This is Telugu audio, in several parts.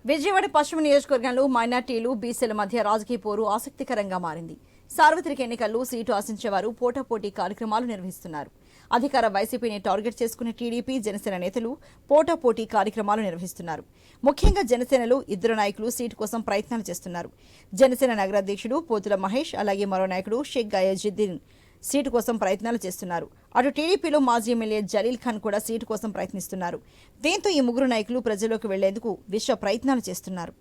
విజయవాడ పశ్చిమ నియోజకవర్గంలో మైనార్టీలు బీసీల మధ్య రాజకీయ పోరు ఆసక్తికరంగా మారింది. సార్వత్రిక ఎన్నికల్లో సీటు ఆశించేవారు పోటాపోటీ కార్యక్రమాలు నిర్వహిస్తున్నారు. అధికార వైసీపీని టార్గెట్ చేసుకున్న టీడీపీ జనసేన నేతలు పోటాపోటీ కార్యక్రమాలు నిర్వహిస్తున్నారు. ముఖ్యంగా జనసేనలో ఇద్దరు నాయకులు సీటు కోసం ప్రయత్నాలు చేస్తున్నారు. జనసేన నగరాధ్యక్షుడు పోతుల మహేష్ అలాగే మరో నాయకుడు షేక్ గయాజుద్దీన్ సీటు కోసం ప్రయత్నాలు చేస్తున్నారు. అటు టీడీపీలో మాజీ ఎమ్మెల్యే జలీల్ ఖాన్ కూడా సీటు కోసం ప్రయత్నిస్తున్నారు. దీంతో ఈ ముగ్గురు నాయకులు ప్రజల్లోకి వెళ్లేందుకు విశ్వ ప్రయత్నాలు చేస్తున్నారు.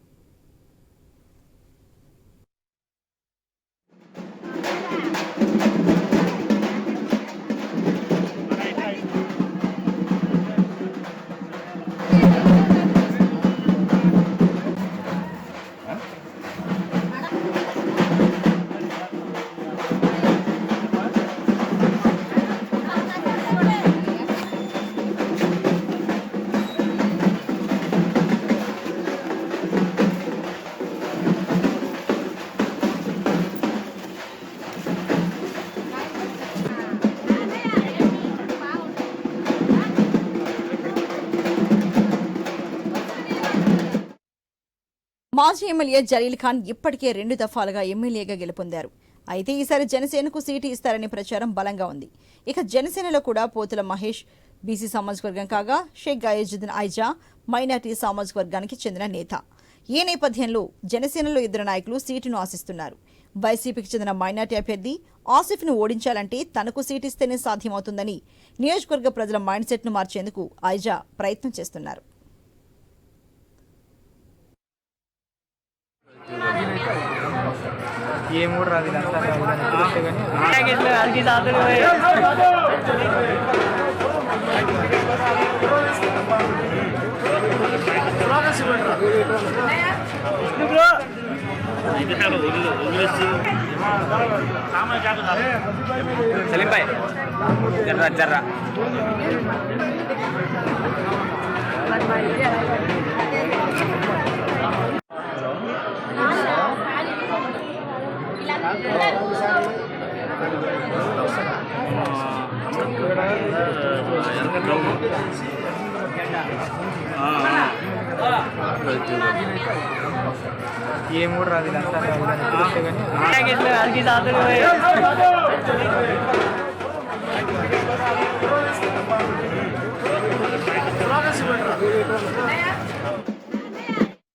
మాజీ ఎమ్మెల్యే జలీల్ ఖాన్ ఇప్పటికే 2 దఫాలుగా ఎమ్మెల్యేగా గెలుపొందారు. అయితే ఈసారి జనసేనకు సీటు ఇస్తారనే ప్రచారం బలంగా ఉంది. ఇక జనసేనలో కూడా పోతుల మహేష్ బీసీ సామాజిక వర్గం కాగా షేక్ గయాజుద్దీన్ ఐజా మైనార్టీ సామాజిక వర్గానికి చెందిన నేత. ఈ నేపథ్యంలో జనసేనలో ఇద్దరు నాయకులు సీటును ఆశిస్తున్నారు. వైసీపీకి చెందిన మైనార్టీ అభ్యర్థి ఆసిఫ్ను ఓడించాలంటే తనకు సీటు ఇస్తేనే సాధ్యమవుతుందని నియోజకవర్గ ప్రజల మైండ్ సెట్ను మార్చేందుకు ఐజా ప్రయత్నం చేస్తున్నారు. सलीम भाई जर्रा जर्रा ये मूड राजी लगता है